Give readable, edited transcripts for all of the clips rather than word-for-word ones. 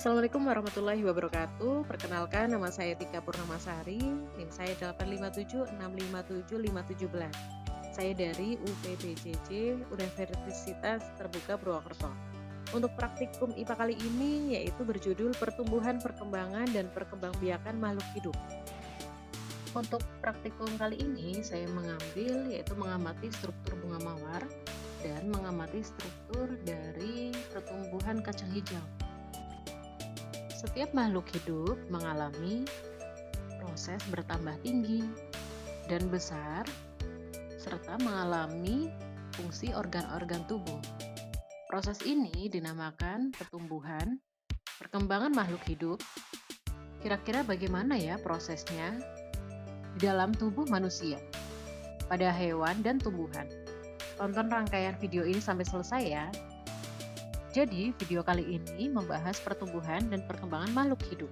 Assalamualaikum warahmatullahi wabarakatuh. Perkenalkan, nama saya Tika Purnamasari, NIM saya 857657517. Saya dari UPBJJ, Universitas Terbuka Purwokerto. Untuk praktikum IPA kali ini yaitu berjudul Pertumbuhan, Perkembangan, dan Perkembangbiakan Makhluk Hidup. Untuk praktikum kali ini saya mengambil yaitu mengamati struktur bunga mawar dan mengamati struktur dari pertumbuhan kacang hijau. Setiap makhluk hidup mengalami proses bertambah tinggi dan besar, serta mengalami fungsi organ-organ tubuh. Proses ini dinamakan pertumbuhan, perkembangan makhluk hidup. Kira-kira bagaimana ya prosesnya di dalam tubuh manusia, pada hewan dan tumbuhan? Tonton rangkaian video ini sampai selesai ya. Jadi, video kali ini membahas pertumbuhan dan perkembangan makhluk hidup.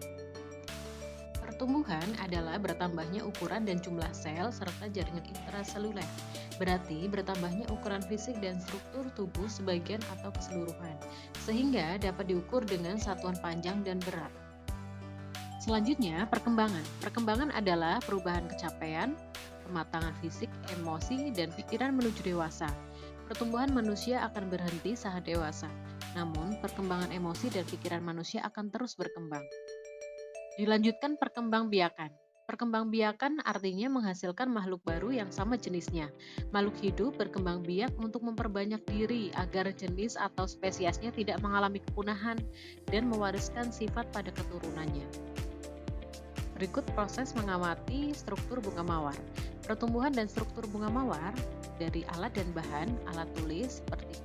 Pertumbuhan adalah bertambahnya ukuran dan jumlah sel serta jaringan intraseluler. Berarti bertambahnya ukuran fisik dan struktur tubuh sebagian atau keseluruhan, sehingga dapat diukur dengan satuan panjang dan berat. Selanjutnya, perkembangan. Perkembangan adalah perubahan kecapean, kematangan fisik, emosi, dan pikiran menuju dewasa. Pertumbuhan manusia akan berhenti saat dewasa. Namun, perkembangan emosi dan pikiran manusia akan terus berkembang. Dilanjutkan perkembangbiakan. Perkembangbiakan artinya menghasilkan makhluk baru yang sama jenisnya. Makhluk hidup berkembang biak untuk memperbanyak diri agar jenis atau spesiesnya tidak mengalami kepunahan dan mewariskan sifat pada keturunannya. Berikut proses mengamati struktur bunga mawar. Pertumbuhan dan struktur bunga mawar dari alat dan bahan, alat tulis seperti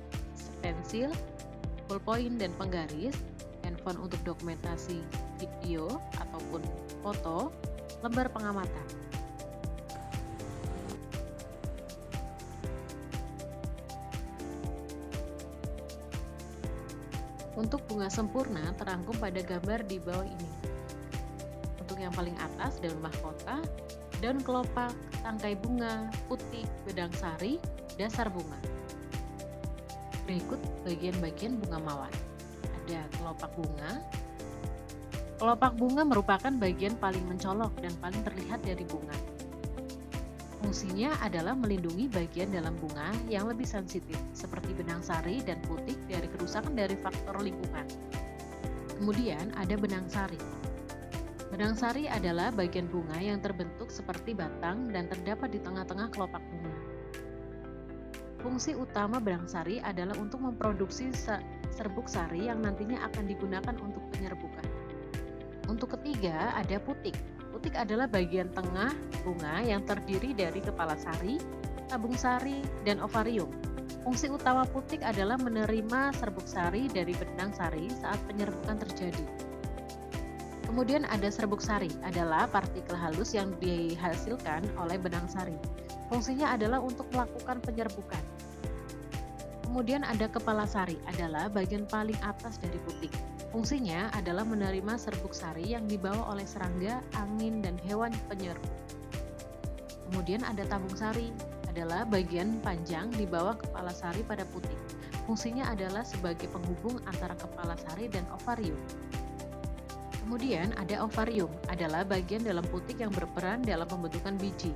pensil, ballpoint dan penggaris, handphone untuk dokumentasi video ataupun foto, lembar pengamatan. Untuk bunga sempurna terangkum pada gambar di bawah ini. Untuk yang paling atas, daun mahkota, daun kelopak, tangkai bunga, putik, bedang sari, dasar bunga. Berikut bagian-bagian bunga mawar. Ada kelopak bunga. Kelopak bunga merupakan bagian paling mencolok dan paling terlihat dari bunga. Fungsinya adalah melindungi bagian dalam bunga yang lebih sensitif, seperti benang sari dan putik dari kerusakan dari faktor lingkungan. Kemudian ada benang sari. Benang sari adalah bagian bunga yang terbentuk seperti batang dan terdapat di tengah-tengah kelopak bunga. Fungsi utama benang sari adalah untuk memproduksi serbuk sari yang nantinya akan digunakan untuk penyerbukan. Untuk ketiga, ada putik. Putik adalah bagian tengah bunga yang terdiri dari kepala sari, tabung sari, dan ovarium. Fungsi utama putik adalah menerima serbuk sari dari benang sari saat penyerbukan terjadi. Kemudian ada serbuk sari, adalah partikel halus yang dihasilkan oleh benang sari. Fungsinya adalah untuk melakukan penyerbukan. Kemudian ada kepala sari, adalah bagian paling atas dari putik. Fungsinya adalah menerima serbuk sari yang dibawa oleh serangga, angin, dan hewan penyerbuk. Kemudian ada tabung sari, adalah bagian panjang di bawah kepala sari pada putik. Fungsinya adalah sebagai penghubung antara kepala sari dan ovarium. Kemudian ada ovarium, adalah bagian dalam putik yang berperan dalam pembentukan biji.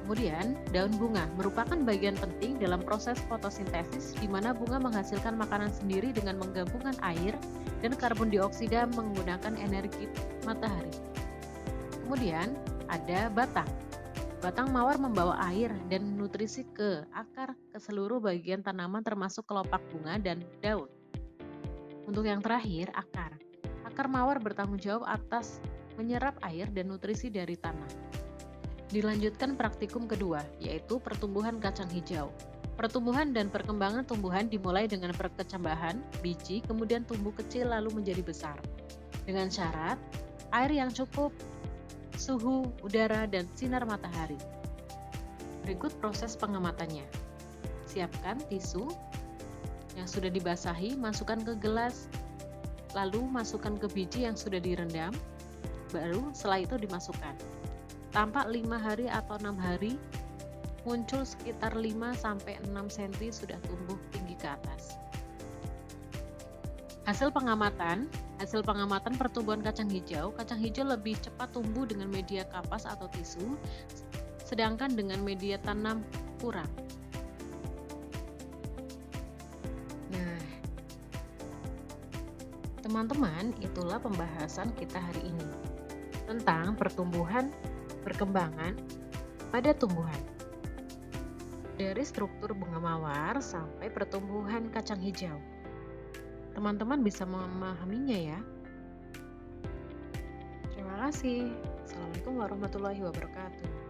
Kemudian, daun bunga merupakan bagian penting dalam proses fotosintesis di mana bunga menghasilkan makanan sendiri dengan menggabungkan air dan karbon dioksida menggunakan energi matahari. Kemudian, ada batang. Batang mawar membawa air dan nutrisi ke akar ke seluruh bagian tanaman termasuk kelopak bunga dan daun. Untuk yang terakhir, akar. Akar mawar bertanggung jawab atas menyerap air dan nutrisi dari tanah. Dilanjutkan praktikum kedua, yaitu pertumbuhan kacang hijau. Pertumbuhan dan perkembangan tumbuhan dimulai dengan perkecambahan, biji, kemudian tumbuh kecil lalu menjadi besar. Dengan syarat, air yang cukup, suhu, udara, dan sinar matahari. Berikut proses pengamatannya. Siapkan tisu yang sudah dibasahi, masukkan ke gelas, lalu masukkan ke biji yang sudah direndam, baru setelah itu dimasukkan. Tampak 5 hari atau 6 hari, muncul sekitar 5-6 cm sudah tumbuh tinggi ke atas. Hasil pengamatan pertumbuhan kacang hijau lebih cepat tumbuh dengan media kapas atau tisu, sedangkan dengan media tanam kurang. Nah, teman-teman, itulah pembahasan kita hari ini tentang perkembangan pada tumbuhan. Dari struktur bunga mawar sampai pertumbuhan kacang hijau. Teman-teman bisa memahaminya ya. Terima kasih. Assalamualaikum warahmatullahi wabarakatuh.